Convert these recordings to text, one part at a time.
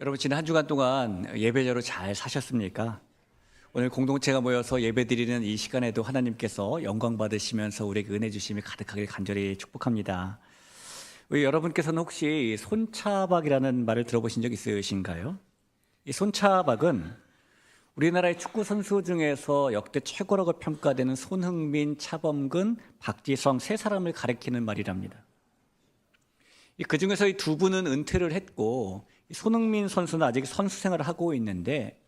여러분 지난 한 주간 동안 예배자로 잘 사셨습니까? 오늘 공동체가 모여서 예배드리는 이 시간에도 하나님께서 영광 받으시면서 우리에게 은혜 주심이 가득하길 간절히 축복합니다. 우리 여러분께서는 혹시 손차박이라는 말을 들어보신 적 있으신가요? 이 손차박은 우리나라의 축구 선수 중에서 역대 최고라고 평가되는 손흥민, 차범근, 박지성 세 사람을 가리키는 말이랍니다. 그 중에서 이 두 분은 은퇴를 했고 손흥민 선수는 아직 선수 생활을 하고 있는데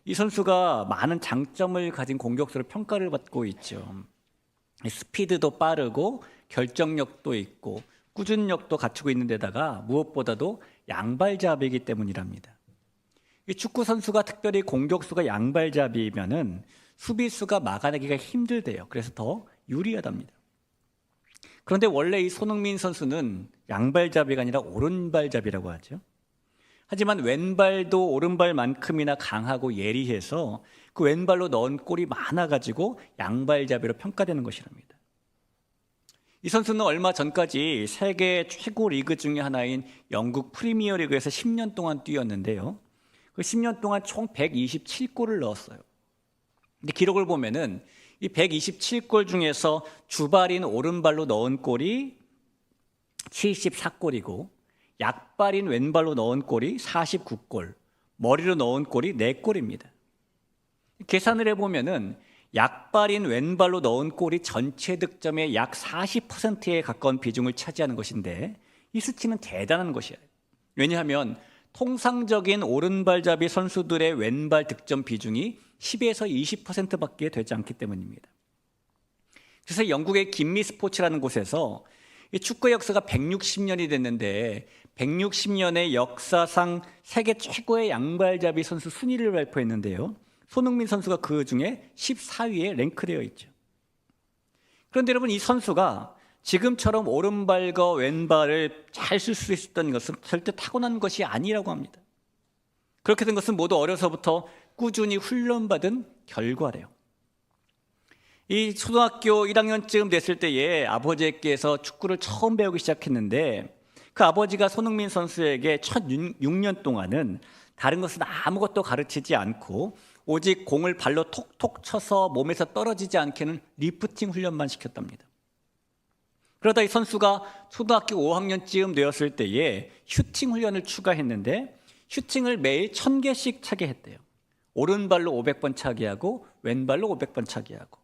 이 선수가 많은 장점을 가진 공격수로 평가를 받고 있죠. 스피드도 빠르고 결정력도 있고 꾸준력도 갖추고 있는 데다가 무엇보다도 양발잡이이기 때문이랍니다. 이 축구 선수가 특별히 공격수가 양발잡이면은 수비수가 막아내기가 힘들대요. 그래서 더 유리하답니다. 그런데 원래 이 손흥민 선수는 양발잡이가 아니라 오른발잡이라고 하죠. 하지만 왼발도 오른발만큼이나 강하고 예리해서 그 왼발로 넣은 골이 많아가지고 양발잡이로 평가되는 것이랍니다. 이 선수는 얼마 전까지 세계 최고 리그 중에 하나인 영국 프리미어리그에서 10년 동안 뛰었는데요. 그 10년 동안 총 127골을 넣었어요. 근데 기록을 보면은 이 127골 중에서 주발인 오른발로 넣은 골이 74골이고 약발인 왼발로 넣은 골이 49골, 머리로 넣은 골이 4골입니다. 계산을 해보면은 약발인 왼발로 넣은 골이 전체 득점의 약 40%에 가까운 비중을 차지하는 것인데 이 수치는 대단한 것이에요. 왜냐하면 통상적인 오른발잡이 선수들의 왼발 득점 비중이 10에서 20%밖에 되지 않기 때문입니다. 그래서 영국의 김미 스포츠라는 곳에서 이 축구 역사가 160년이 됐는데 160년의 역사상 세계 최고의 양발잡이 선수 순위를 발표했는데요. 손흥민 선수가 그 중에 14위에 랭크되어 있죠. 그런데 여러분 이 선수가 지금처럼 오른발과 왼발을 잘 쓸 수 있었던 것은 절대 타고난 것이 아니라고 합니다. 그렇게 된 것은 모두 어려서부터 꾸준히 훈련받은 결과래요. 이 초등학교 1학년쯤 됐을 때에 아버지께서 축구를 처음 배우기 시작했는데 그 아버지가 손흥민 선수에게 첫 6년 동안은 다른 것은 아무것도 가르치지 않고 오직 공을 발로 톡톡 쳐서 몸에서 떨어지지 않게는 리프팅 훈련만 시켰답니다. 그러다 이 선수가 초등학교 5학년쯤 되었을 때에 슈팅 훈련을 추가했는데 슈팅을 매일 1000개씩 차게 했대요. 오른발로 500번 차게 하고 왼발로 500번 차게 하고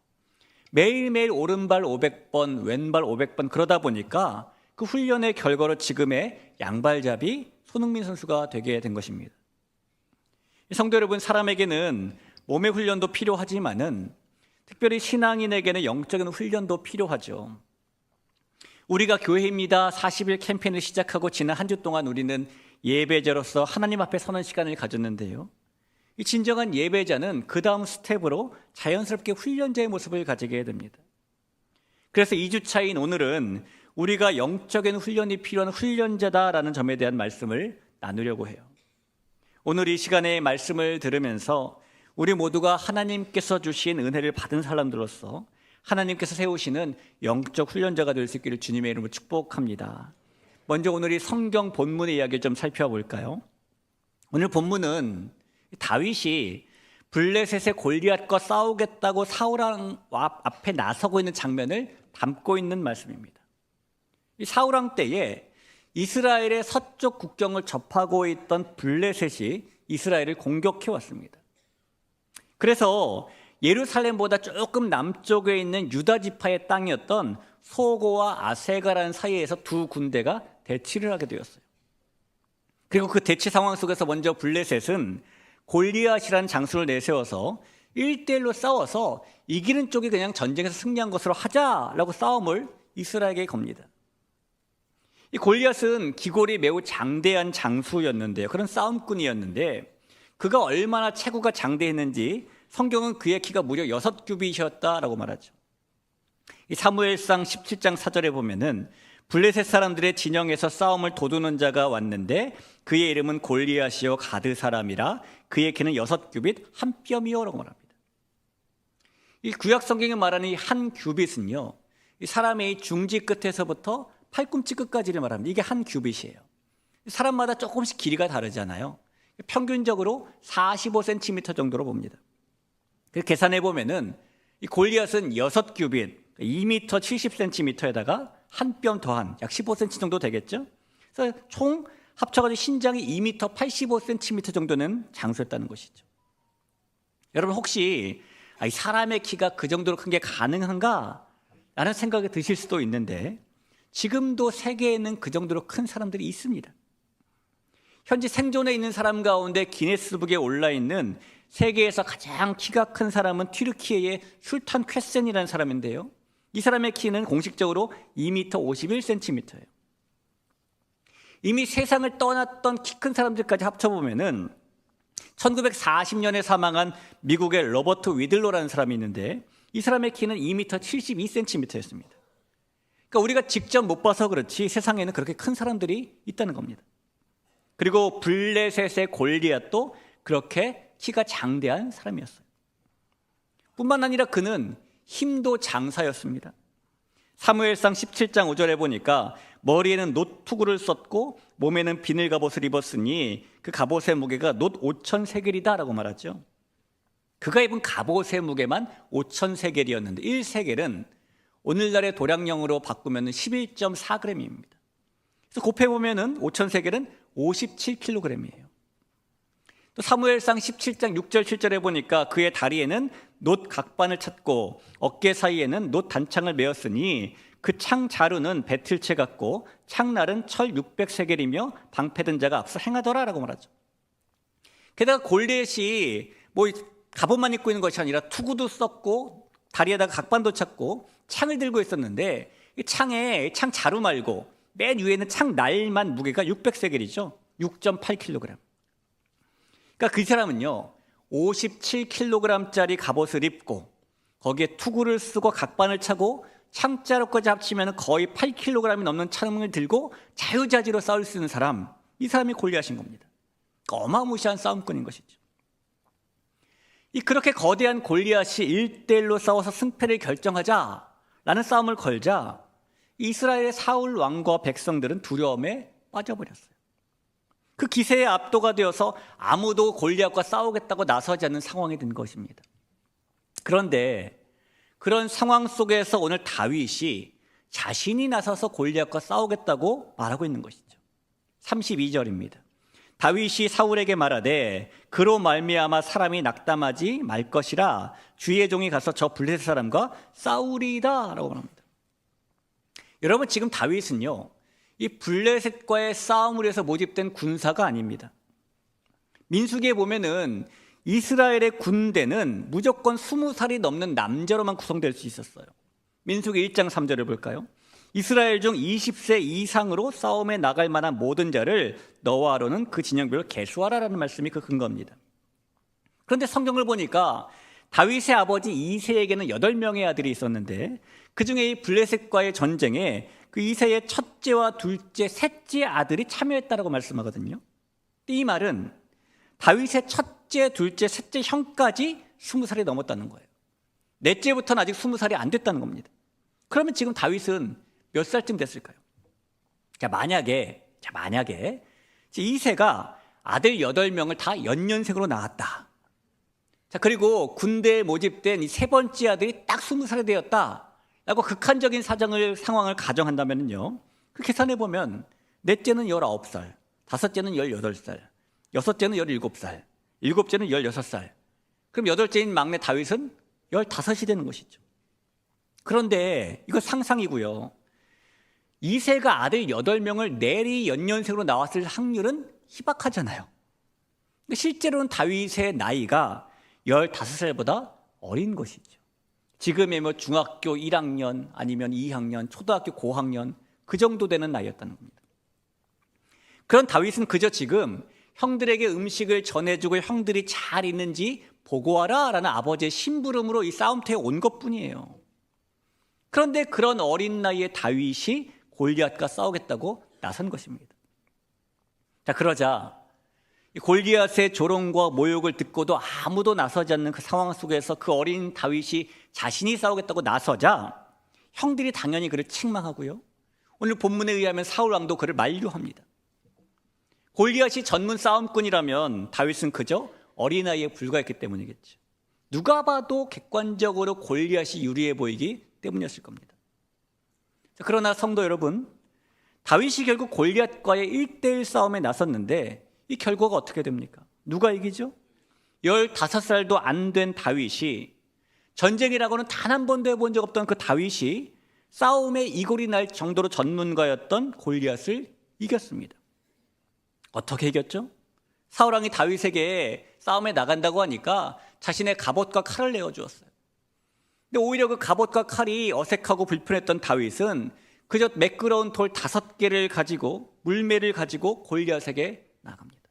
매일매일 오른발 500번, 왼발 500번 그러다 보니까 그 훈련의 결과로 지금의 양발잡이 손흥민 선수가 되게 된 것입니다. 성도 여러분, 사람에게는 몸의 훈련도 필요하지만은 특별히 신앙인에게는 영적인 훈련도 필요하죠. 우리가 교회입니다 40일 캠페인을 시작하고 지난 한 주 동안 우리는 예배자로서 하나님 앞에 서는 시간을 가졌는데요. 이 진정한 예배자는 그 다음 스텝으로 자연스럽게 훈련자의 모습을 가지게 됩니다. 그래서 2주차인 오늘은 우리가 영적인 훈련이 필요한 훈련자다라는 점에 대한 말씀을 나누려고 해요. 오늘 이 시간에 말씀을 들으면서 우리 모두가 하나님께서 주신 은혜를 받은 사람들로서 하나님께서 세우시는 영적 훈련자가 될 수 있기를 주님의 이름으로 축복합니다. 먼저 오늘 이 성경 본문의 이야기를 좀 살펴볼까요? 오늘 본문은 다윗이 블레셋의 골리앗과 싸우겠다고 사울 왕 앞에 나서고 있는 장면을 담고 있는 말씀입니다. 이 사울 왕 때에 이스라엘의 서쪽 국경을 접하고 있던 블레셋이 이스라엘을 공격해 왔습니다. 그래서 예루살렘보다 조금 남쪽에 있는 유다 지파의 땅이었던 소고와 아세가라는 사이에서 두 군대가 대치를 하게 되었어요. 그리고 그 대치 상황 속에서 먼저 블레셋은 골리앗이라는 장수를 내세워서 1대1로 싸워서 이기는 쪽이 그냥 전쟁에서 승리한 것으로 하자라고 싸움을 이스라엘에게 겁니다. 이 골리앗은 기골이 매우 장대한 장수였는데요. 그런 싸움꾼이었는데 그가 얼마나 체구가 장대했는지 성경은 그의 키가 무려 6규빗이었다라고 말하죠. 이 사무엘상 17장 4절에 보면은 블레셋 사람들의 진영에서 싸움을 도두는 자가 왔는데 그의 이름은 골리앗이요 가드 사람이라 그의 키는 6규빗 한 뼘이요라고 말합니다. 이 구약 성경에 말하는 이 한 규빗은요, 이 사람의 중지 끝에서부터 팔꿈치 끝까지를 말합니다. 이게 한 규빗이에요. 사람마다 조금씩 길이가 다르잖아요. 평균적으로 45cm 정도로 봅니다. 계산해 보면은 이 골리앗은 6규빗, 2m 70cm에다가 한 뼘 더한 약 15cm 정도 되겠죠. 그래서 총 합쳐가지고 신장이 2m 85cm 정도는 장수했다는 것이죠. 여러분 혹시 이 사람의 키가 그 정도로 큰 게 가능한가? 라는 생각이 드실 수도 있는데 지금도 세계에는 그 정도로 큰 사람들이 있습니다. 현재 생존해 있는 사람 가운데 기네스북에 올라있는 세계에서 가장 키가 큰 사람은 튀르키예의 술탄 쾌센이라는 사람인데요. 이 사람의 키는 공식적으로 2m 51cm예요. 이미 세상을 떠났던 키 큰 사람들까지 합쳐보면은 1940년에 사망한 미국의 로버트 위들로라는 사람이 있는데 이 사람의 키는 2m 72cm였습니다. 그러니까 우리가 직접 못 봐서 그렇지 세상에는 그렇게 큰 사람들이 있다는 겁니다. 그리고 블레셋의 골리앗도 그렇게 키가 장대한 사람이었어요. 뿐만 아니라 그는 힘도 장사였습니다. 사무엘상 17장 5절에 보니까 머리에는 놋 투구를 썼고 몸에는 비늘 갑옷을 입었으니 그 갑옷의 무게가 놋 5,000세겔이다 라고 말하죠. 그가 입은 갑옷의 무게만 5,000세겔이었는데 1세겔은 오늘날의 도량령으로 바꾸면 11.4g입니다. 그래서 곱해보면 5,000세겔은 57kg이에요. 또 사무엘상 17장 6절 7절에 보니까 그의 다리에는 놋 각반을 찼고 어깨 사이에는 놋 단창을 메었으니 그 창 자루는 배틀채 같고 창날은 철 600세겔이며 방패든 자가 앞서 행하더라 라고 말하죠. 게다가 골리앗이 갑옷만 입고 있는 것이 아니라 투구도 썼고 다리에다가 각반도 찼고 창을 들고 있었는데 이 창 자루 말고 맨 위에는 창 날만 무게가 600세겔이죠. 6.8kg. 그러니까 그 사람은요 57kg짜리 갑옷을 입고 거기에 투구를 쓰고 각반을 차고 창자루까지 합치면 거의 8kg이 넘는 창을 들고 자유자재로 싸울 수 있는 사람, 이 사람이 골리앗인 겁니다. 어마무시한 싸움꾼인 것이죠. 그렇게 거대한 골리앗이 1대1로 싸워서 승패를 결정하자라는 싸움을 걸자 이스라엘의 사울 왕과 백성들은 두려움에 빠져버렸어요. 그 기세에 압도가 되어서 아무도 골리앗과 싸우겠다고 나서지 않는 상황이 된 것입니다. 그런데 그런 상황 속에서 오늘 다윗이 자신이 나서서 골리앗과 싸우겠다고 말하고 있는 것이죠. 32절입니다. 다윗이 사울에게 말하되 그로 말미암아 사람이 낙담하지 말 것이라 주의 종이 가서 저 블레셋 사람과 싸우리이다 라고 말합니다. 여러분 지금 다윗은요 이 블레셋과의 싸움을 위해서 모집된 군사가 아닙니다. 민수기에 보면은 이스라엘의 군대는 무조건 20살이 넘는 남자로만 구성될 수 있었어요. 민수기 1장 3절을 볼까요? 이스라엘 중 20세 이상으로 싸움에 나갈 만한 모든 자를 너와 아론은 그 진영별로 계수하라라는 말씀이 그 근거입니다. 그런데 성경을 보니까 다윗의 아버지 이새에게는 8명의 아들이 있었는데 그 중에 이 블레셋과의 전쟁에 그 이새의 첫째와 둘째, 셋째 아들이 참여했다라고 말씀하거든요. 이 말은 다윗의 첫째, 둘째, 셋째 형까지 20살이 넘었다는 거예요. 넷째부터는 아직 20살이 안 됐다는 겁니다. 그러면 지금 다윗은 몇 살쯤 됐을까요? 만약에 이새가 아들 8명을 다 연년생으로 낳았다. 그리고 군대에 모집된 이 세 번째 아들이 딱 20살이 되었다라고 극한적인 상황을 가정한다면요. 그 계산해 보면 넷째는 19살, 다섯째는 18살, 여섯째는 17살, 일곱째는 16살. 그럼 여덟째인 막내 다윗은 15이 되는 것이죠. 그런데 이거 상상이고요. 이새가 아들 8명을 내리 연년생으로 나왔을 확률은 희박하잖아요. 실제로는 다윗의 나이가 15살보다 어린 것이죠. 지금의 중학교 1학년 아니면 2학년, 초등학교 고학년 그 정도 되는 나이였다는 겁니다. 그런 다윗은 그저 지금 형들에게 음식을 전해주고 형들이 잘 있는지 보고하라 라는 아버지의 심부름으로 이 싸움터에 온 것뿐이에요. 그런데 그런 어린 나이에 다윗이 골리앗과 싸우겠다고 나선 것입니다. 그러자 골리앗의 조롱과 모욕을 듣고도 아무도 나서지 않는 그 상황 속에서 그 어린 다윗이 자신이 싸우겠다고 나서자 형들이 당연히 그를 책망하고요. 오늘 본문에 의하면 사울 왕도 그를 만류합니다. 골리앗이 전문 싸움꾼이라면 다윗은 그저 어린아이에 불과했기 때문이겠죠. 누가 봐도 객관적으로 골리앗이 유리해 보이기 때문이었을 겁니다. 그러나 성도 여러분, 다윗이 결국 골리앗과의 1대1 싸움에 나섰는데 이 결과가 어떻게 됩니까? 누가 이기죠? 15살도 안 된 다윗이, 전쟁이라고는 단 한 번도 해본 적 없던 그 다윗이 싸움에 이골이 날 정도로 전문가였던 골리앗을 이겼습니다. 어떻게 이겼죠? 사울왕이 다윗에게 싸움에 나간다고 하니까 자신의 갑옷과 칼을 내어주었어요. 근데 오히려 그 갑옷과 칼이 어색하고 불편했던 다윗은 그저 매끄러운 돌 5개를 가지고, 물매를 가지고 골리앗에게 나갑니다.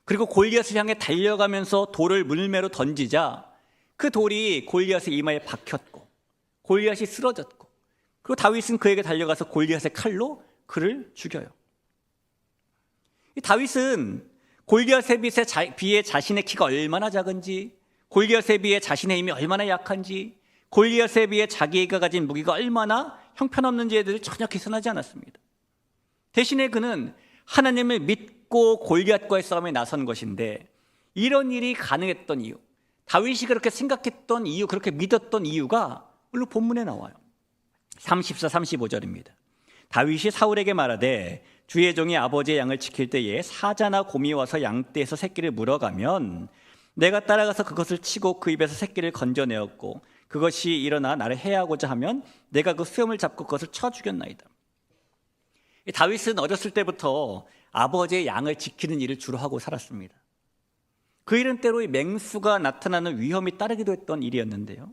그리고 골리앗을 향해 달려가면서 돌을 물매로 던지자 그 돌이 골리앗의 이마에 박혔고 골리앗이 쓰러졌고, 그리고 다윗은 그에게 달려가서 골리앗의 칼로 그를 죽여요. 이 다윗은 골리앗에 비해 자신의 키가 얼마나 작은지, 골리앗에 비해 자신의 힘이 얼마나 약한지, 골리앗에 비해 자기가 가진 무기가 얼마나 형편없는지에 대해서 전혀 계산하지 않았습니다. 대신에 그는 하나님을 믿고 골리앗과의 싸움에 나선 것인데, 이런 일이 가능했던 이유, 다윗이 그렇게 생각했던 이유, 그렇게 믿었던 이유가 오늘 본문에 나와요. 34, 35절입니다. 다윗이 사울에게 말하되 주의 종이 아버지의 양을 지킬 때에 사자나 곰이 와서 양떼에서 새끼를 물어가면 내가 따라가서 그것을 치고 그 입에서 새끼를 건져내었고 그것이 일어나 나를 해하고자 하면 내가 그 수염을 잡고 그것을 쳐 죽였나이다. 다윗은 어렸을 때부터 아버지의 양을 지키는 일을 주로 하고 살았습니다. 그 일은 때로 맹수가 나타나는 위험이 따르기도 했던 일이었는데요.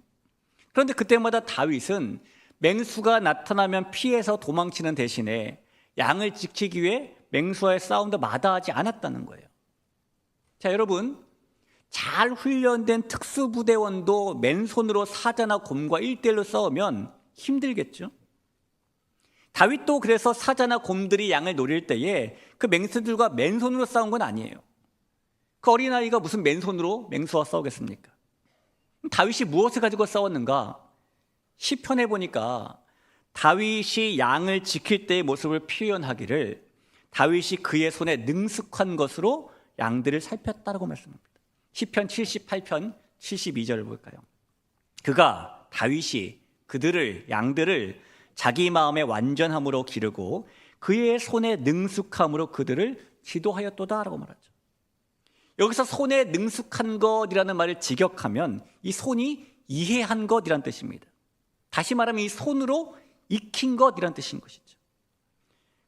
그런데 그때마다 다윗은 맹수가 나타나면 피해서 도망치는 대신에 양을 지키기 위해 맹수와의 싸움도 마다하지 않았다는 거예요. 자, 여러분, 잘 훈련된 특수부대원도 맨손으로 사자나 곰과 1대1로 싸우면 힘들겠죠. 다윗도 그래서 사자나 곰들이 양을 노릴 때에 그 맹수들과 맨손으로 싸운 건 아니에요. 그 어린아이가 무슨 맨손으로 맹수와 싸우겠습니까? 다윗이 무엇을 가지고 싸웠는가? 시편에 보니까 다윗이 양을 지킬 때의 모습을 표현하기를 다윗이 그의 손에 능숙한 것으로 양들을 살폈다라고 말씀합니다. 시편 78편 72절을 볼까요? 그가 다윗이 그들을, 양들을 자기 마음의 완전함으로 기르고 그의 손에 능숙함으로 그들을 지도하였도다라고 말하죠. 여기서 손에 능숙한 것이라는 말을 직역하면 이 손이 이해한 것이라는 뜻입니다. 다시 말하면 이 손으로 익힌 것이라는 뜻인 것이죠.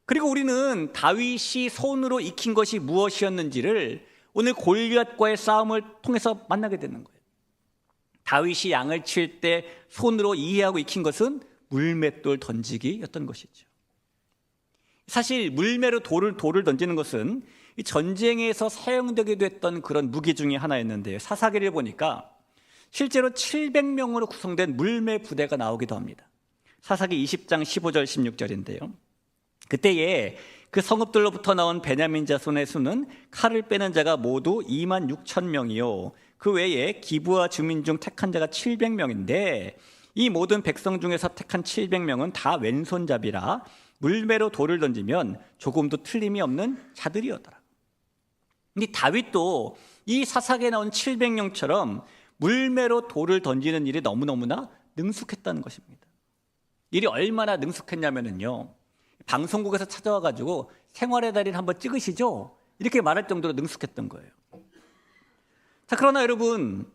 그리고 우리는 다윗이 손으로 익힌 것이 무엇이었는지를 오늘 골리앗과의 싸움을 통해서 만나게 되는 거예요. 다윗이 양을 칠 때 손으로 이해하고 익힌 것은 물맷돌 던지기였던 것이죠. 사실 물매로 돌을 던지는 것은 이 전쟁에서 사용되기도 했던 그런 무기 중에 하나였는데요. 사사기를 보니까 실제로 700명으로 구성된 물매 부대가 나오기도 합니다. 사사기 20장 15절 16절인데요. 그때에 그 성읍들로부터 나온 베냐민 자손의 수는 칼을 빼는 자가 모두 2만 6천 명이요 그 외에 기브아 주민 중 택한 자가 700명인데 이 모든 백성 중에서 택한 700명은 다 왼손잡이라 물매로 돌을 던지면 조금도 틀림이 없는 자들이었더라. 근데 다윗도 이 사사기에 나온 700명처럼 물매로 돌을 던지는 일이 너무너무나 능숙했다는 것입니다. 일이 얼마나 능숙했냐면요, 방송국에서 찾아와가지고 생활의 달인 한번 찍으시죠? 이렇게 말할 정도로 능숙했던 거예요. 자, 그러나 여러분,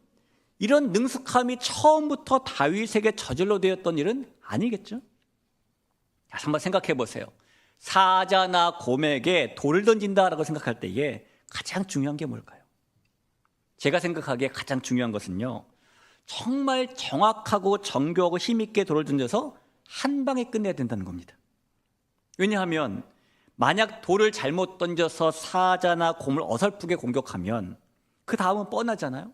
이런 능숙함이 처음부터 다윗에게 저절로 되었던 일은 아니겠죠? 한번 생각해 보세요. 사자나 곰에게 돌을 던진다라고 생각할 때에 가장 중요한 게 뭘까요? 제가 생각하기에 가장 중요한 것은요, 정말 정확하고 정교하고 힘있게 돌을 던져서 한 방에 끝내야 된다는 겁니다. 왜냐하면 만약 돌을 잘못 던져서 사자나 곰을 어설프게 공격하면 그 다음은 뻔하잖아요.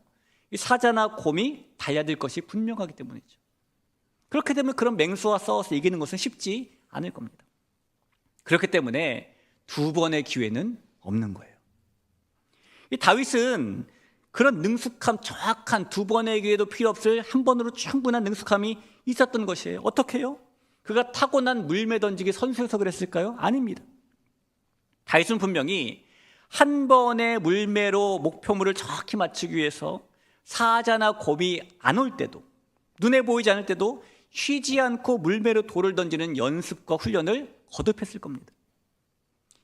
이 사자나 곰이 달려들 것이 분명하기 때문이죠. 그렇게 되면 그런 맹수와 싸워서 이기는 것은 쉽지 않을 겁니다. 그렇기 때문에 두 번의 기회는 없는 거예요. 이 다윗은 그런 능숙함, 정확한 두 번의 기회도 필요 없을 한 번으로 충분한 능숙함이 있었던 것이에요. 어떻게 해요? 그가 타고난 물매 던지기 선수여서 그랬을까요? 아닙니다. 다윗은 분명히 한 번의 물매로 목표물을 정확히 맞추기 위해서 사자나 곰이 안 올 때도, 눈에 보이지 않을 때도 쉬지 않고 물매로 돌을 던지는 연습과 훈련을 거듭했을 겁니다.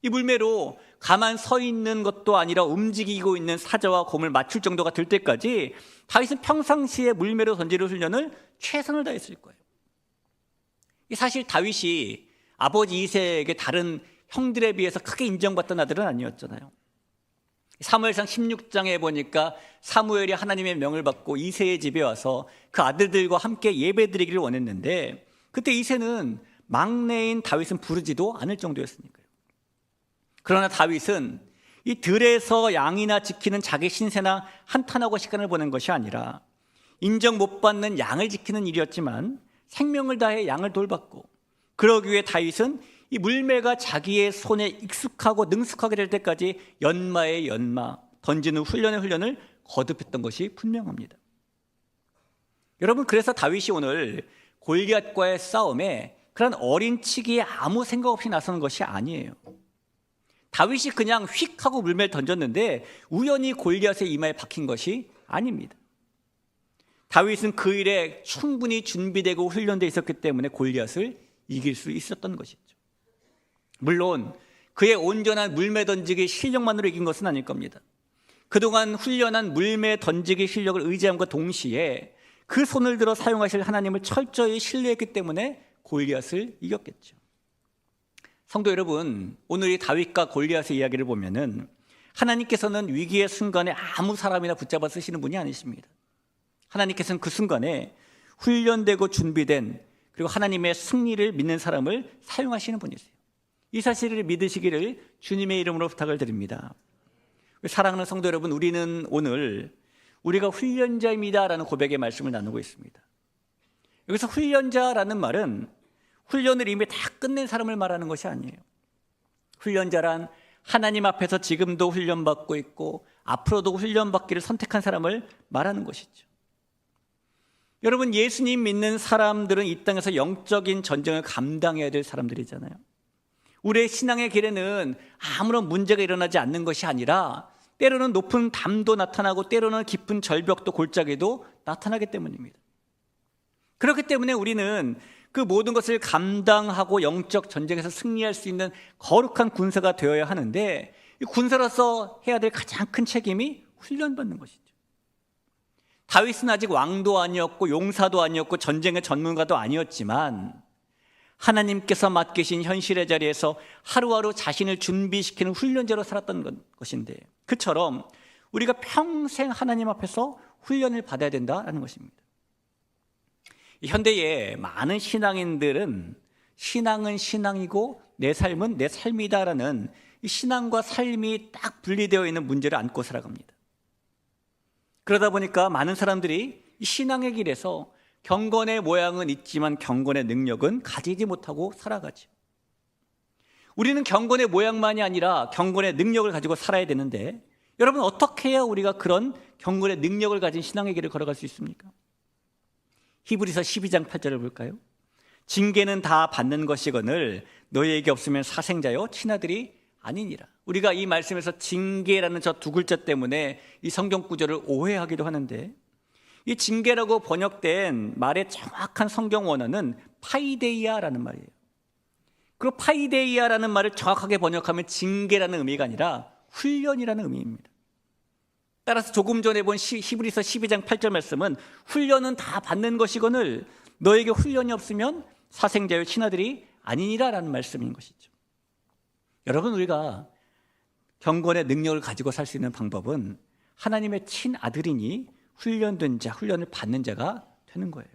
이 물매로 가만 서 있는 것도 아니라 움직이고 있는 사자와 곰을 맞출 정도가 될 때까지 다윗은 평상시에 물매로 던지는 훈련을 최선을 다했을 거예요. 사실 다윗이 아버지 이새에게 다른 형들에 비해서 크게 인정받던 아들은 아니었잖아요. 사무엘상 16장에 보니까 사무엘이 하나님의 명을 받고 이새의 집에 와서 그 아들들과 함께 예배드리기를 원했는데 그때 이새는 막내인 다윗은 부르지도 않을 정도였으니까요. 그러나 다윗은 이 들에서 양이나 지키는 자기 신세나 한탄하고 시간을 보낸 것이 아니라 인정 못 받는 양을 지키는 일이었지만 생명을 다해 양을 돌봤고, 그러기 위해 다윗은 이 물매가 자기의 손에 익숙하고 능숙하게 될 때까지 연마의 연마, 던지는 훈련의 훈련을 거듭했던 것이 분명합니다. 여러분, 그래서 다윗이 오늘 골리앗과의 싸움에 그런 어린 치기에 아무 생각 없이 나서는 것이 아니에요. 다윗이 그냥 휙 하고 물매를 던졌는데 우연히 골리앗의 이마에 박힌 것이 아닙니다. 다윗은 그 일에 충분히 준비되고 훈련되어 있었기 때문에 골리앗을 이길 수 있었던 것이죠. 물론 그의 온전한 물매 던지기 실력만으로 이긴 것은 아닐 겁니다. 그동안 훈련한 물매 던지기 실력을 의지함과 동시에 그 손을 들어 사용하실 하나님을 철저히 신뢰했기 때문에 골리앗을 이겼겠죠. 성도 여러분, 오늘 이 다윗과 골리앗의 이야기를 보면은 하나님께서는 위기의 순간에 아무 사람이나 붙잡아 쓰시는 분이 아니십니다. 하나님께서는 그 순간에 훈련되고 준비된, 그리고 하나님의 승리를 믿는 사람을 사용하시는 분이세요. 이 사실을 믿으시기를 주님의 이름으로 부탁을 드립니다. 사랑하는 성도 여러분, 우리는 오늘 우리가 훈련자입니다라는 고백의 말씀을 나누고 있습니다. 여기서 훈련자라는 말은 훈련을 이미 다 끝낸 사람을 말하는 것이 아니에요. 훈련자란 하나님 앞에서 지금도 훈련받고 있고 앞으로도 훈련받기를 선택한 사람을 말하는 것이죠. 여러분, 예수님 믿는 사람들은 이 땅에서 영적인 전쟁을 감당해야 될 사람들이잖아요. 우리의 신앙의 길에는 아무런 문제가 일어나지 않는 것이 아니라 때로는 높은 담도 나타나고 때로는 깊은 절벽도 골짜기도 나타나기 때문입니다. 그렇기 때문에 우리는 그 모든 것을 감당하고 영적 전쟁에서 승리할 수 있는 거룩한 군사가 되어야 하는데, 이 군사로서 해야 될 가장 큰 책임이 훈련받는 것이죠. 다윗은 아직 왕도 아니었고 용사도 아니었고 전쟁의 전문가도 아니었지만 하나님께서 맡기신 현실의 자리에서 하루하루 자신을 준비시키는 훈련자로 살았던 것인데, 그처럼 우리가 평생 하나님 앞에서 훈련을 받아야 된다는 것입니다. 현대의 많은 신앙인들은 신앙은 신앙이고 내 삶은 내 삶이다라는 이 신앙과 삶이 딱 분리되어 있는 문제를 안고 살아갑니다. 그러다 보니까 많은 사람들이 이 신앙의 길에서 경건의 모양은 있지만 경건의 능력은 가지지 못하고 살아가죠. 우리는 경건의 모양만이 아니라 경건의 능력을 가지고 살아야 되는데, 여러분, 어떻게 해야 우리가 그런 경건의 능력을 가진 신앙의 길을 걸어갈 수 있습니까? 히브리서 12장 8절을 볼까요? 징계는 다 받는 것이거늘 너희에게 없으면 사생자요 친아들이 아니니라. 우리가 이 말씀에서 징계라는 저 두 글자 때문에 이 성경 구절을 오해하기도 하는데, 이 징계라고 번역된 말의 정확한 성경 원어는 파이데이아라는 말이에요. 그 파이데이아라는 말을 정확하게 번역하면 징계라는 의미가 아니라 훈련이라는 의미입니다. 따라서 조금 전에 본 히브리서 12장 8절 말씀은 훈련은 다 받는 것이거늘 너에게 훈련이 없으면 사생자의 친아들이 아니니라라는 말씀인 것이죠. 여러분, 우리가 경건의 능력을 가지고 살 수 있는 방법은 하나님의 친아들이니 훈련된 자, 훈련을 받는 자가 되는 거예요.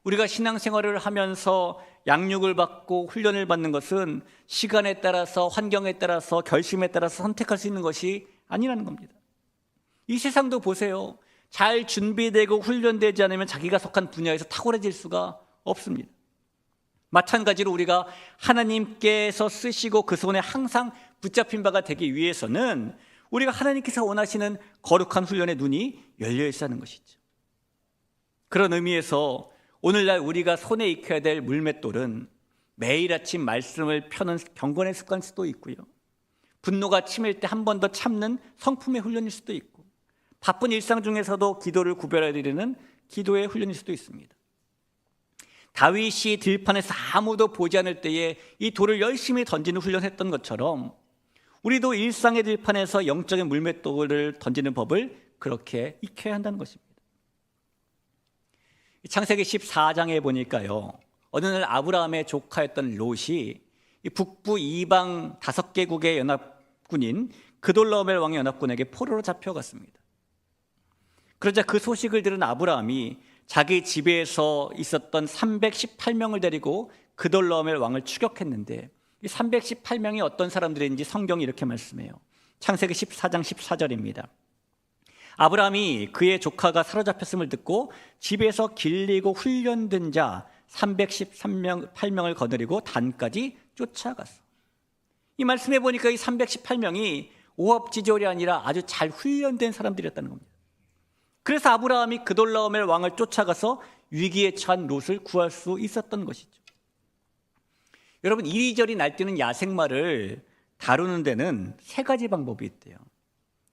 우리가 신앙생활을 하면서 양육을 받고 훈련을 받는 것은 시간에 따라서, 환경에 따라서, 결심에 따라서 선택할 수 있는 것이 아니라는 겁니다. 이 세상도 보세요. 잘 준비되고 훈련되지 않으면 자기가 속한 분야에서 탁월해질 수가 없습니다. 마찬가지로 우리가 하나님께서 쓰시고 그 손에 항상 붙잡힌 바가 되기 위해서는 우리가 하나님께서 원하시는 거룩한 훈련의 눈이 열려 있어야 하는 것이죠. 그런 의미에서 오늘날 우리가 손에 익혀야 될 물맷돌은 매일 아침 말씀을 펴는 경건의 습관일 수도 있고요. 분노가 치밀 때 한 번 더 참는 성품의 훈련일 수도 있고, 바쁜 일상 중에서도 기도를 구별해드리는 기도의 훈련일 수도 있습니다. 다윗이 들판에서 아무도 보지 않을 때에 이 돌을 열심히 던지는 훈련했던 것처럼 우리도 일상의 들판에서 영적인 물맷돌을 던지는 법을 그렇게 익혀야 한다는 것입니다. 창세기 14장에 보니까요, 어느 날 아브라함의 조카였던 롯이 북부 이방 5개국의 연합군인 그돌라오멜 왕의 연합군에게 포로로 잡혀갔습니다. 그러자 그 소식을 들은 아브라함이 자기 집에서 있었던 318명을 데리고 그돌라오멜 왕을 추격했는데, 이 318명이 어떤 사람들인지 성경이 이렇게 말씀해요. 창세기 14장 14절입니다. 아브라함이 그의 조카가 사로잡혔음을 듣고 집에서 길리고 훈련된 자 318명을 거느리고 단까지 쫓아갔어. 이 말씀해 보니까 이 318명이 오합지졸이 아니라 아주 잘 훈련된 사람들이었다는 겁니다. 그래서 아브라함이 그돌라오멜 왕을 쫓아가서 위기에 처한 롯을 구할 수 있었던 것이죠. 여러분, 이리저리 날뛰는 야생마를 다루는 데는 3가지 방법이 있대요.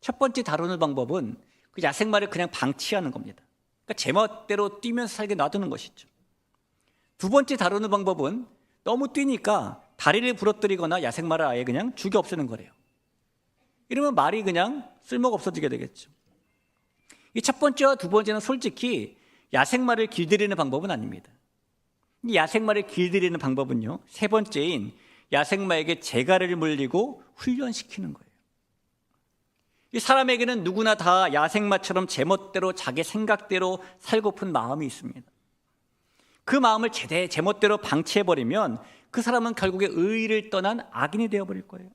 첫 번째 다루는 방법은 그 야생마를 그냥 방치하는 겁니다. 그러니까 제멋대로 뛰면서 살게 놔두는 것이죠. 두 번째 다루는 방법은 너무 뛰니까 다리를 부러뜨리거나 야생마를 아예 그냥 죽여 없애는 거래요. 이러면 말이 그냥 쓸모가 없어지게 되겠죠. 이 첫 번째와 두 번째는 솔직히 야생마를 길들이는 방법은 아닙니다. 이 야생마를 길들이는 방법은요, 세 번째인 야생마에게 재갈을 물리고 훈련시키는 거예요. 이 사람에게는 누구나 다 야생마처럼 제멋대로 자기 생각대로 살고픈 마음이 있습니다. 그 마음을 제멋대로 방치해버리면 그 사람은 결국에 의의를 떠난 악인이 되어버릴 거예요.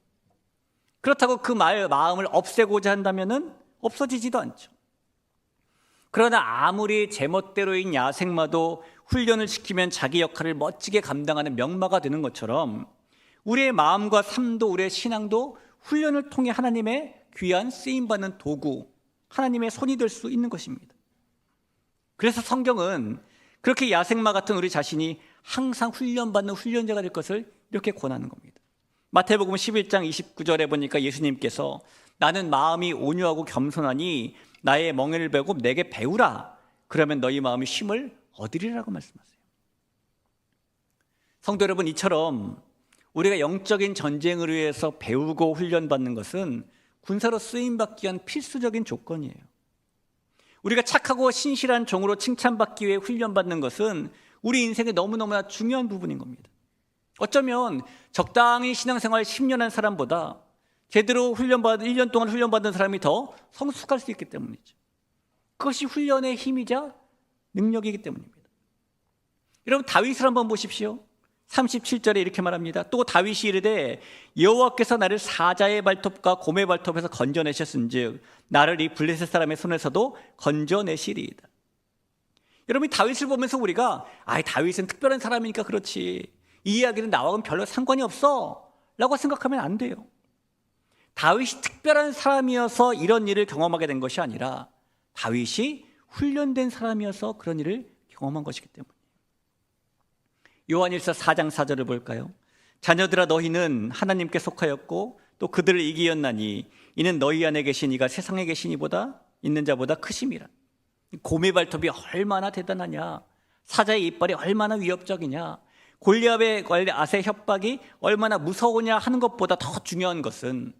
그렇다고 그 마음을 없애고자 한다면 없어지지도 않죠. 그러나 아무리 제멋대로인 야생마도 훈련을 시키면 자기 역할을 멋지게 감당하는 명마가 되는 것처럼 우리의 마음과 삶도 우리의 신앙도 훈련을 통해 하나님의 귀한 쓰임받는 도구, 하나님의 손이 될 수 있는 것입니다. 그래서 성경은 그렇게 야생마 같은 우리 자신이 항상 훈련받는 훈련자가 될 것을 이렇게 권하는 겁니다. 마태복음 11장 29절에 보니까 예수님께서 나는 마음이 온유하고 겸손하니 나의 멍에를 베고 내게 배우라. 그러면 너희 마음이 쉼을 얻으리라고 말씀하세요. 성도 여러분, 이처럼 우리가 영적인 전쟁을 위해서 배우고 훈련받는 것은 군사로 쓰임받기 위한 필수적인 조건이에요. 우리가 착하고 신실한 종으로 칭찬받기 위해 훈련받는 것은 우리 인생의 너무너무나 중요한 부분인 겁니다. 어쩌면 적당히 신앙생활 10년 한 사람보다 제대로 1년 동안 훈련받은 사람이 더 성숙할 수 있기 때문이죠. 그것이 훈련의 힘이자 능력이기 때문입니다. 여러분, 다윗을 한번 보십시오. 37절에 이렇게 말합니다. 또 다윗이 이르되 여호와께서 나를 사자의 발톱과 곰의 발톱에서 건져내셨은즉 나를 이 블레셋 사람의 손에서도 건져내시리이다. 여러분, 다윗을 보면서 우리가 다윗은 특별한 사람이니까 그렇지, 이 이야기는 나와는 별로 상관이 없어 라고 생각하면 안 돼요. 다윗이 특별한 사람이어서 이런 일을 경험하게 된 것이 아니라 다윗이 훈련된 사람이어서 그런 일을 경험한 것이기 때문이에요. 요한일서 4장 4절을 볼까요? 자녀들아, 너희는 하나님께 속하였고 또 그들을 이기었나니 이는 너희 안에 계신 이가 세상에 계신 이보다 있는 자보다 크심이라. 곰의 발톱이 얼마나 대단하냐, 사자의 이빨이 얼마나 위협적이냐, 골리앗의 협박이 얼마나 무서우냐 하는 것보다 더 중요한 것은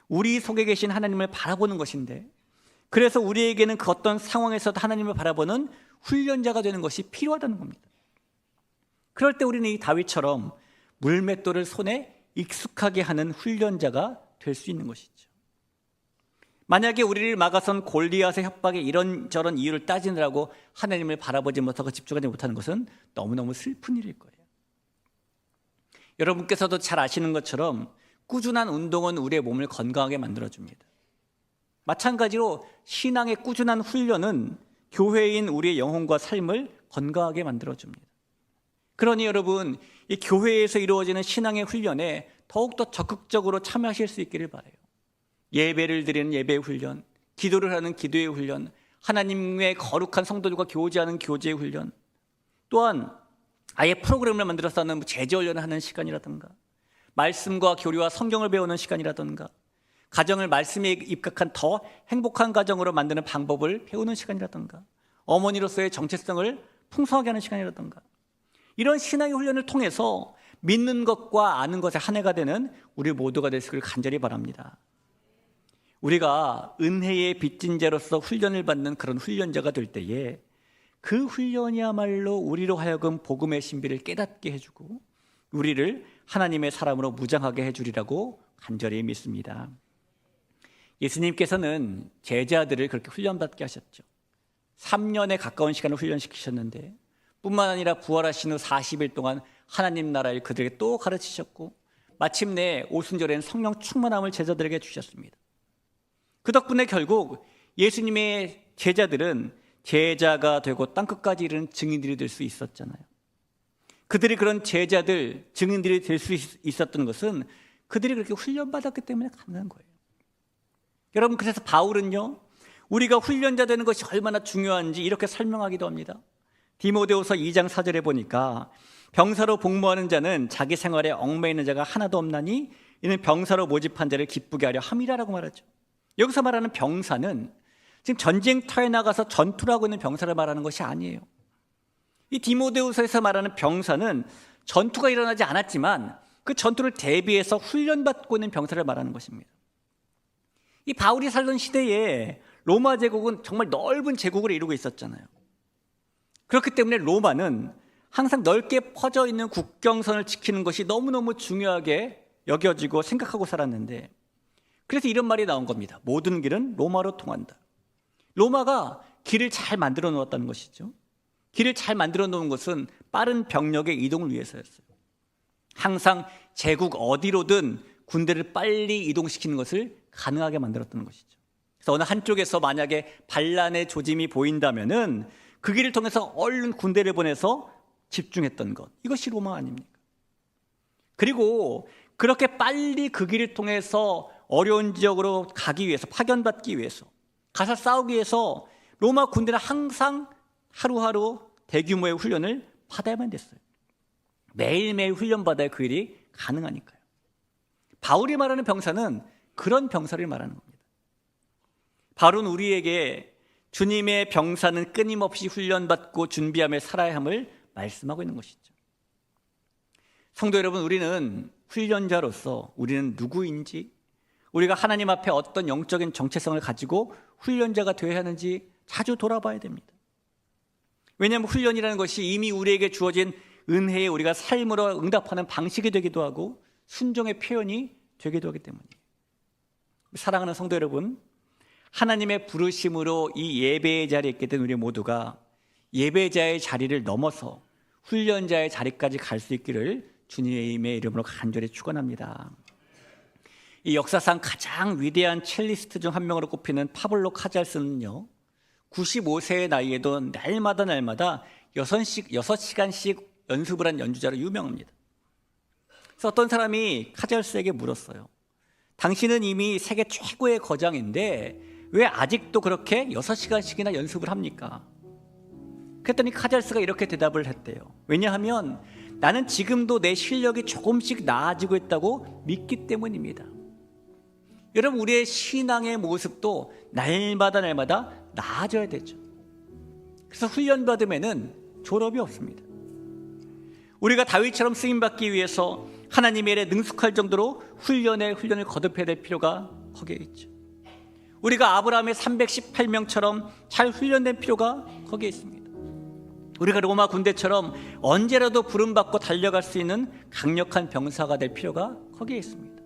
우리 속에 계신 하나님을 바라보는 것인데, 그래서 우리에게는 그 어떤 상황에서도 하나님을 바라보는 훈련자가 되는 것이 필요하다는 겁니다. 그럴 때 우리는 이 다윗처럼 물맷돌을 손에 익숙하게 하는 훈련자가 될 수 있는 것이죠. 만약에 우리를 막아선 골리앗의 협박에 이런저런 이유를 따지느라고 하나님을 바라보지 못하고 집중하지 못하는 것은 너무너무 슬픈 일일 거예요. 여러분께서도 잘 아시는 것처럼 꾸준한 운동은 우리의 몸을 건강하게 만들어줍니다. 마찬가지로 신앙의 꾸준한 훈련은 교회인 우리의 영혼과 삶을 건강하게 만들어줍니다. 그러니 여러분, 이 교회에서 이루어지는 신앙의 훈련에 더욱더 적극적으로 참여하실 수 있기를 바라요. 예배를 드리는 예배의 훈련, 기도를 하는 기도의 훈련, 하나님의 거룩한 성도들과 교제하는 교제의 훈련, 또한 아예 프로그램을 만들어서는 제자훈련을 하는 시간이라든가, 말씀과 교리와 성경을 배우는 시간이라든가, 가정을 말씀에 입각한 더 행복한 가정으로 만드는 방법을 배우는 시간이라든가, 어머니로서의 정체성을 풍성하게 하는 시간이라든가, 이런 신앙의 훈련을 통해서 믿는 것과 아는 것의 한 해가 되는 우리 모두가 되시길 간절히 바랍니다. 우리가 은혜의 빚진 자로서 훈련을 받는 그런 훈련자가 될 때에 그 훈련이야말로 우리로 하여금 복음의 신비를 깨닫게 해주고 우리를 하나님의 사람으로 무장하게 해주리라고 간절히 믿습니다. 예수님께서는 제자들을 그렇게 훈련받게 하셨죠. 3년에 가까운 시간을 훈련시키셨는데 뿐만 아니라 부활하신 후 40일 동안 하나님 나라를 그들에게 또 가르치셨고 마침내 오순절에는 성령 충만함을 제자들에게 주셨습니다. 그 덕분에 결국 예수님의 제자들은 제자가 되고 땅끝까지 이르는 증인들이 될 수 있었잖아요. 그들이 그런 제자들, 증인들이 될 수 있었던 것은 그들이 그렇게 훈련받았기 때문에 가능한 거예요. 여러분, 그래서 바울은요, 우리가 훈련자 되는 것이 얼마나 중요한지 이렇게 설명하기도 합니다. 디모데후서 2장 4절에 보니까 병사로 복무하는 자는 자기 생활에 얽매이는 자가 하나도 없나니 이는 병사로 모집한 자를 기쁘게 하려 함이라라고 말하죠. 여기서 말하는 병사는 지금 전쟁터에 나가서 전투를 하고 있는 병사를 말하는 것이 아니에요. 이 디모데후서에서 말하는 병사는 전투가 일어나지 않았지만 그 전투를 대비해서 훈련받고 있는 병사를 말하는 것입니다. 이 바울이 살던 시대에 로마 제국은 정말 넓은 제국을 이루고 있었잖아요. 그렇기 때문에 로마는 항상 넓게 퍼져 있는 국경선을 지키는 것이 너무너무 중요하게 여겨지고 생각하고 살았는데, 그래서 이런 말이 나온 겁니다. 모든 길은 로마로 통한다. 로마가 길을 잘 만들어 놓았다는 것이죠. 길을 잘 만들어 놓은 것은 빠른 병력의 이동을 위해서였어요. 항상 제국 어디로든 군대를 빨리 이동시키는 것을 가능하게 만들었다는 것이죠. 그래서 어느 한쪽에서 만약에 반란의 조짐이 보인다면은 그 길을 통해서 얼른 군대를 보내서 집중했던 것, 이것이 로마 아닙니까? 그리고 그렇게 빨리 그 길을 통해서 어려운 지역으로 가기 위해서, 파견받기 위해서, 가서 싸우기 위해서 로마 군대는 항상 하루하루 대규모의 훈련을 받아야만 됐어요. 매일매일 훈련받아야 그 일이 가능하니까요. 바울이 말하는 병사는 그런 병사를 말하는 겁니다. 바울은 우리에게 주님의 병사는 끊임없이 훈련받고 준비하며 살아야 함을 말씀하고 있는 것이죠. 성도 여러분, 우리는 훈련자로서 우리는 누구인지, 우리가 하나님 앞에 어떤 영적인 정체성을 가지고 훈련자가 되어야 하는지 자주 돌아봐야 됩니다. 왜냐하면 훈련이라는 것이 이미 우리에게 주어진 은혜에 우리가 삶으로 응답하는 방식이 되기도 하고 순종의 표현이 되기도 하기 때문이에요. 사랑하는 성도 여러분, 하나님의 부르심으로 이 예배의 자리에 있게 된 우리 모두가 예배자의 자리를 넘어서 훈련자의 자리까지 갈 수 있기를 주님의 이름으로 간절히 축원합니다. 이 역사상 가장 위대한 첼리스트 중 한 명으로 꼽히는 파블로 카잘스는요, 95세의 나이에도 날마다 6시간씩 연습을 한 연주자로 유명합니다. 그래서 어떤 사람이 카잘스에게 물었어요. 당신은 이미 세계 최고의 거장인데 왜 아직도 그렇게 6시간씩이나 연습을 합니까? 그랬더니 카잘스가 이렇게 대답을 했대요. 왜냐하면 나는 지금도 내 실력이 조금씩 나아지고 있다고 믿기 때문입니다. 여러분, 우리의 신앙의 모습도 날마다 나아져야 되죠. 그래서 훈련받으면은 졸업이 없습니다. 우리가 다윗처럼 쓰임받기 위해서 하나님의 일에 능숙할 정도로 훈련을 거듭해야 될 필요가 거기에 있죠. 우리가 아브라함의 318명처럼 잘 훈련된 필요가 거기에 있습니다. 우리가 로마 군대처럼 언제라도 부름받고 달려갈 수 있는 강력한 병사가 될 필요가 거기에 있습니다.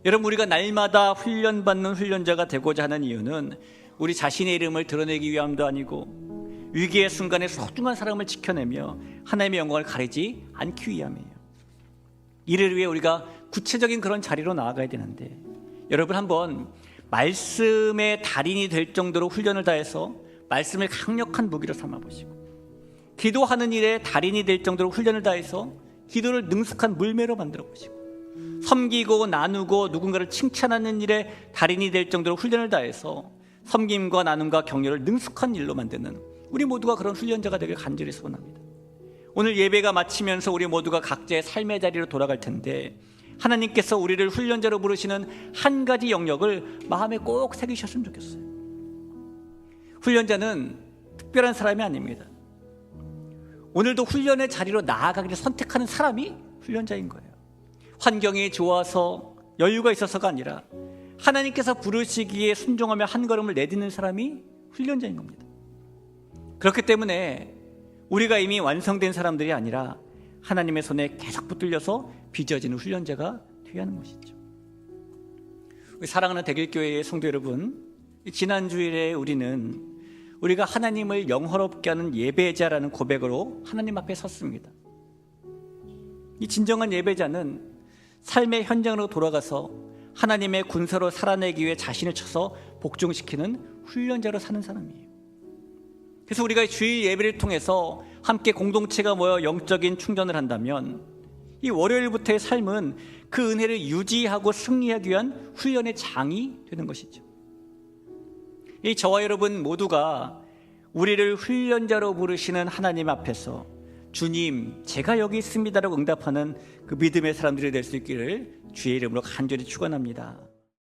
여러분, 우리가 날마다 훈련받는 훈련자가 되고자 하는 이유는 우리 자신의 이름을 드러내기 위함도 아니고 위기의 순간에 소중한 사람을 지켜내며 하나님의 영광을 가리지 않기 위함이에요. 이를 위해 우리가 구체적인 그런 자리로 나아가야 되는데, 여러분 한번 말씀의 달인이 될 정도로 훈련을 다해서 말씀을 강력한 무기로 삼아보시고, 기도하는 일에 달인이 될 정도로 훈련을 다해서 기도를 능숙한 물매로 만들어보시고, 섬기고 나누고 누군가를 칭찬하는 일에 달인이 될 정도로 훈련을 다해서 섬김과 나눔과 격려를 능숙한 일로 만드는 우리 모두가 그런 훈련자가 되길 간절히 소원합니다. 오늘 예배가 마치면서 우리 모두가 각자의 삶의 자리로 돌아갈 텐데 하나님께서 우리를 훈련자로 부르시는 한 가지 영역을 마음에 꼭 새기셨으면 좋겠어요. 훈련자는 특별한 사람이 아닙니다. 오늘도 훈련의 자리로 나아가기를 선택하는 사람이 훈련자인 거예요. 환경이 좋아서 여유가 있어서가 아니라 하나님께서 부르시기에 순종하며 한 걸음을 내딛는 사람이 훈련자인 겁니다. 그렇기 때문에 우리가 이미 완성된 사람들이 아니라 하나님의 손에 계속 붙들려서 빚어지는 훈련자가 되어야 하는 것이죠. 우리 사랑하는 대길교회의 성도 여러분, 지난 주일에 우리가 하나님을 영화롭게 하는 예배자라는 고백으로 하나님 앞에 섰습니다. 이 진정한 예배자는 삶의 현장으로 돌아가서 하나님의 군사로 살아내기 위해 자신을 쳐서 복종시키는 훈련자로 사는 사람이에요. 그래서 우리가 주일 예배를 통해서 함께 공동체가 모여 영적인 충전을 한다면 이 월요일부터의 삶은 그 은혜를 유지하고 승리하기 위한 훈련의 장이 되는 것이죠. 이 저와 여러분 모두가 우리를 훈련자로 부르시는 하나님 앞에서 주님, 제가 여기 있습니다라고 응답하는 그 믿음의 사람들이 될 수 있기를 주의 이름으로 간절히 축원합니다.